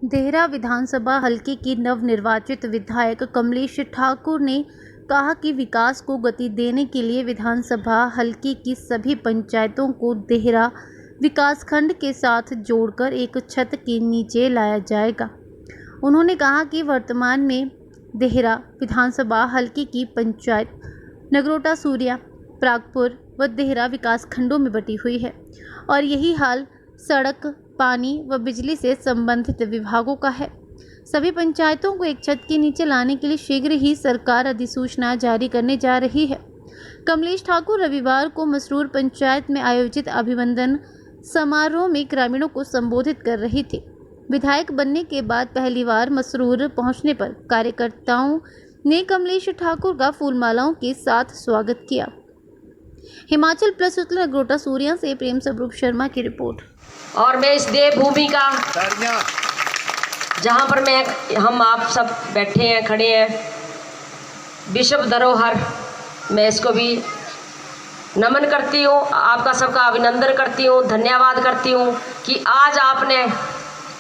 देहरा विधानसभा हलके की नवनिर्वाचित विधायक कमलेश ठाकुर ने कहा कि विकास को गति देने के लिए विधानसभा हलके की सभी पंचायतों को देहरा विकासखंड के साथ जोड़कर एक छत के नीचे लाया जाएगा। उन्होंने कहा कि वर्तमान में देहरा विधानसभा हलके की पंचायत नगरोटा सूर्या, प्रागपुर व देहरा विकासखंडों में बटी हुई है और यही हाल सड़क, पानी व बिजली से संबंधित विभागों का है। सभी पंचायतों को एक छत के नीचे लाने के लिए शीघ्र ही सरकार अधिसूचना जारी करने जा रही है। कमलेश ठाकुर रविवार को मसरूर पंचायत में आयोजित अभिनंदन समारोह में ग्रामीणों को संबोधित कर रही थी। विधायक बनने के बाद पहली बार मसरूर पहुंचने पर कार्यकर्ताओं ने कमलेश ठाकुर का फूलमालाओं के साथ स्वागत किया। हिमाचल प्लस नगरोटा सूर्या से प्रेम स्वरूप शर्मा की रिपोर्ट। और मैं इस देवभूमि का जहाँ पर हम आप सब बैठे हैं, खड़े हैं, विश्व धरोहर, मैं इसको भी नमन करती हूँ, आपका सबका अभिनंदन करती हूँ, धन्यवाद करती हूँ कि आज आपने,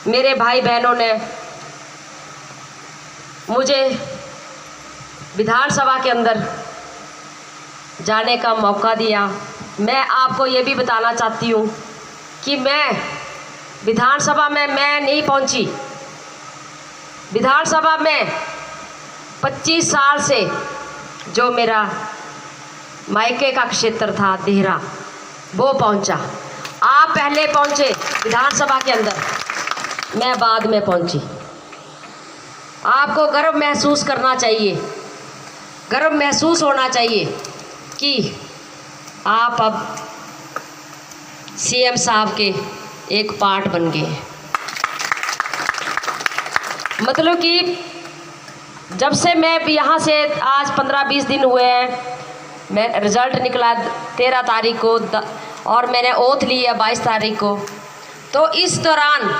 मेरे भाई बहनों ने मुझे विधानसभा के अंदर जाने का मौका दिया। मैं आपको ये भी बताना चाहती हूँ कि मैं विधानसभा में मैं नहीं पहुँची। विधानसभा में 25 साल से जो मेरा मायके का क्षेत्र था देहरा, वो पहुँचा। आप पहले पहुँचे विधानसभा के अंदर, मैं बाद में पहुँची। आपको गर्व महसूस करना चाहिए, गर्व महसूस होना चाहिए कि आप अब सीएम साहब के एक पार्ट बन गए हैं। मतलब कि जब से मैं यहाँ से आज 15-20 दिन हुए हैं, मैं रिज़ल्ट निकला 13 तारीख को और मैंने ओथ ली है 22 तारीख को। तो इस दौरान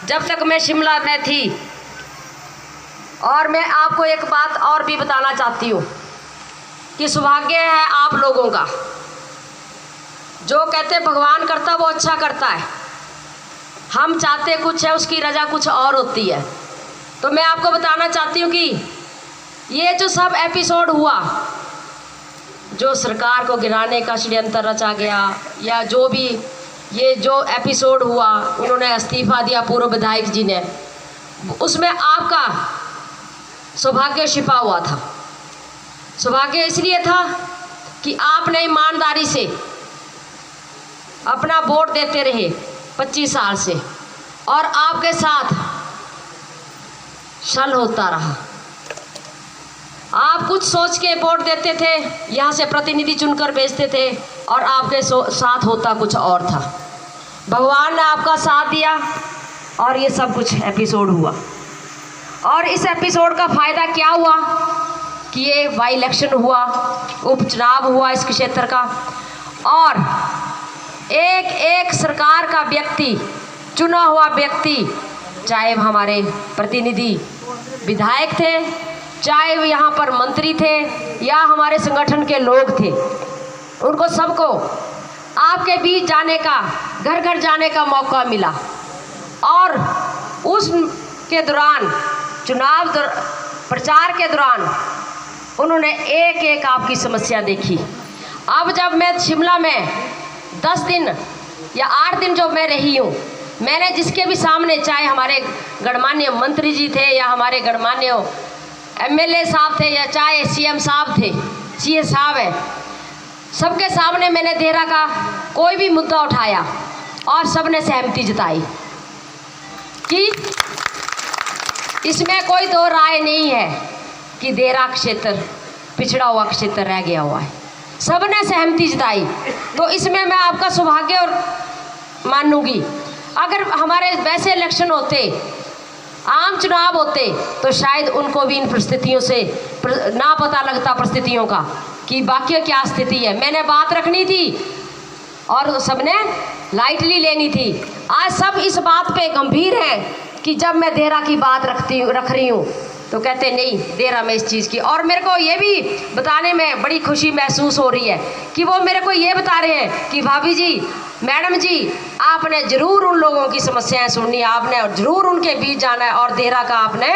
जब तक मैं शिमला में थी, और मैं आपको एक बात और भी बताना चाहती हूँ कि सौभाग्य है आप लोगों का। जो कहते भगवान करता वो अच्छा करता है, हम चाहते कुछ है, उसकी रजा कुछ और होती है। तो मैं आपको बताना चाहती हूँ कि ये जो सब एपिसोड हुआ, जो सरकार को गिराने का षड्यंत्र रचा गया, या जो भी ये जो एपिसोड हुआ, उन्होंने इस्तीफा दिया पूर्व विधायक जी ने, उसमें आपका सौभाग्य छिपा हुआ था। सौभाग्य इसलिए था कि आपने ईमानदारी से अपना वोट देते रहे 25 साल से, और आपके साथ छल होता रहा। आप कुछ सोच के वोट देते थे, यहाँ से प्रतिनिधि चुनकर भेजते थे, और आपके साथ होता कुछ और था। भगवान ने आपका साथ दिया और ये सब कुछ एपिसोड हुआ। और इस एपिसोड का फ़ायदा क्या हुआ कि ये बाई इलेक्शन हुआ, उपचुनाव हुआ इस क्षेत्र का, और एक एक सरकार का व्यक्ति, चुना हुआ व्यक्ति, चाहे हमारे प्रतिनिधि विधायक थे, चाहे यहाँ पर मंत्री थे, या हमारे संगठन के लोग थे, उनको सबको आपके बीच जाने का, घर घर जाने का मौका मिला। और उसके दौरान, चुनाव प्रचार के दौरान, उन्होंने एक एक आपकी समस्या देखी। अब जब मैं शिमला में 10 दिन या 8 दिन जो मैं रही हूँ, मैंने जिसके भी सामने, चाहे हमारे गणमान्य मंत्री जी थे, या हमारे गणमान्य एमएलए साहब थे, या चाहे सीएम साहब थे, सीए साहब है, सबके सामने मैंने देहरा का कोई भी मुद्दा उठाया और सबने सहमति जताई कि इसमें कोई दो राय नहीं है कि देहरा क्षेत्र पिछड़ा हुआ क्षेत्र रह गया हुआ है। सबने सहमति जताई। तो इसमें मैं आपका सौभाग्य और मानूंगी। अगर हमारे वैसे इलेक्शन होते, आम चुनाव होते, तो शायद उनको भी इन परिस्थितियों से ना पता लगता, परिस्थितियों का, कि बाकी क्या स्थिति है। मैंने बात रखनी थी और सबने लाइटली लेनी थी। आज सब इस बात पे गंभीर हैं कि जब मैं देहरा की बात रख रही हूँ, तो कहते नहीं देरा में इस चीज़ की। और मेरे को ये भी बताने में बड़ी खुशी महसूस हो रही है कि वो मेरे को ये बता रहे हैं कि भाभी जी, मैडम जी, आपने ज़रूर उन लोगों की समस्याएं सुननी, आपने ज़रूर उनके बीच जाना है और देहरा का आपने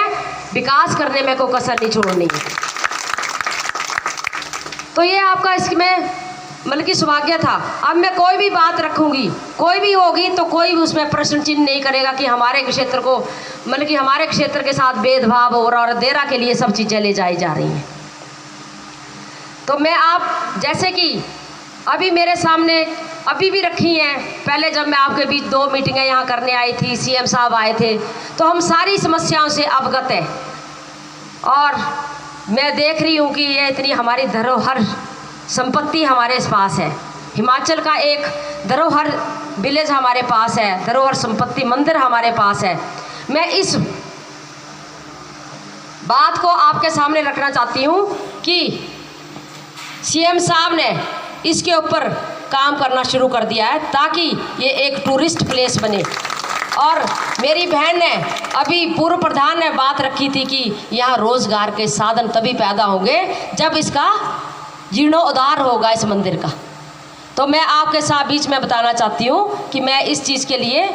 विकास करने में कोई कसर नहीं छोड़नी है। तो ये आपका इसमें मतलब कि सौभाग्य था। अब मैं कोई भी बात रखूंगी, कोई भी होगी, तो कोई भी उसमें प्रश्न चिन्ह नहीं करेगा कि हमारे क्षेत्र को मतलब कि हमारे क्षेत्र के साथ भेदभाव हो रहा और देहरा के लिए सब चीज़ें ले जाई जा रही हैं। तो मैं आप जैसे कि अभी मेरे सामने अभी भी रखी हैं, पहले जब मैं आपके बीच 2 मीटिंगें यहाँ करने आई थी, सीएम साहब आए थे, तो हम सारी समस्याओं से अवगत हैं। और मैं देख रही हूँ कि ये इतनी हमारी धरोहर संपत्ति हमारे पास है। हिमाचल का एक धरोहर विलेज हमारे पास है, धरोहर संपत्ति मंदिर हमारे पास है। मैं इस बात को आपके सामने रखना चाहती हूँ कि सीएम साहब ने इसके ऊपर काम करना शुरू कर दिया है ताकि ये एक टूरिस्ट प्लेस बने। और मेरी बहन ने अभी पूर्व प्रधान ने बात रखी थी कि यहाँ रोज़गार के साधन तभी पैदा होंगे जब इसका जीर्णोद्धार होगा इस मंदिर का। तो मैं आपके साथ बीच में बताना चाहती हूँ कि मैं इस चीज़ के लिए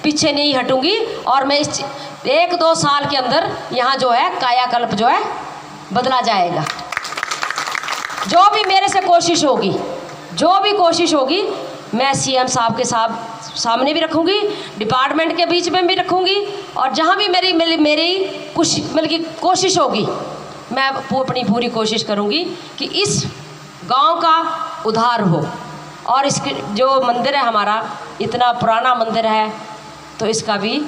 पीछे नहीं हटूँगी और मैं इस 1-2 साल के अंदर यहाँ जो है कायाकल्प जो है बदला जाएगा। जो भी मेरे से कोशिश होगी, जो भी कोशिश होगी, मैं सीएम साहब के सामने भी रखूँगी, डिपार्टमेंट के बीच में भी रखूँगी, और जहाँ भी मेरी कुछ मतलब की कोशिश होगी, मैं अपनी पूरी कोशिश करूँगी कि इस गांव का उद्धार हो। और इसके जो मंदिर है हमारा, इतना पुराना मंदिर है, तो इसका भी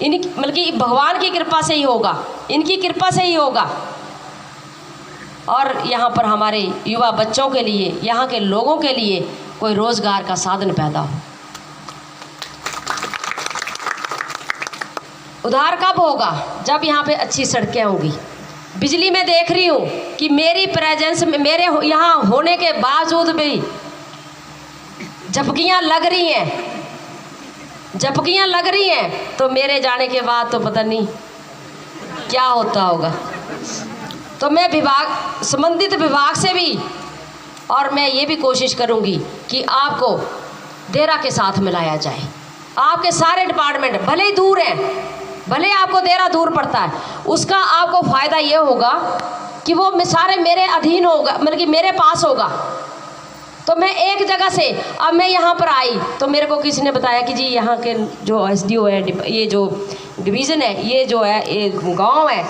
मतलब कि भगवान की कृपा से ही होगा, इनकी कृपा से ही होगा। और यहाँ पर हमारे युवा बच्चों के लिए, यहाँ के लोगों के लिए कोई रोज़गार का साधन पैदा हो। उद्धार कब होगा? जब यहाँ पे अच्छी सड़कें होंगी। बिजली में देख रही हूँ कि मेरी प्रेजेंस में, मेरे यहाँ होने के बावजूद भी झपकियाँ लग रही हैं, झपकियाँ लग रही हैं, तो मेरे जाने के बाद तो पता नहीं क्या होता होगा। तो मैं संबंधित विभाग से भी, और मैं ये भी कोशिश करूँगी कि आपको देहरा के साथ मिलाया जाए। आपके सारे डिपार्टमेंट भले ही दूर हैं, भले आपको देहरा दूर पड़ता है, उसका आपको फ़ायदा ये होगा कि वो सारे मेरे अधीन होगा, मतलब कि मेरे पास होगा। तो मैं एक जगह से, अब मैं यहाँ पर आई तो मेरे को किसी ने बताया कि जी यहाँ के जो SDO है, ये जो डिवीज़न है, ये जो है ये गांव है,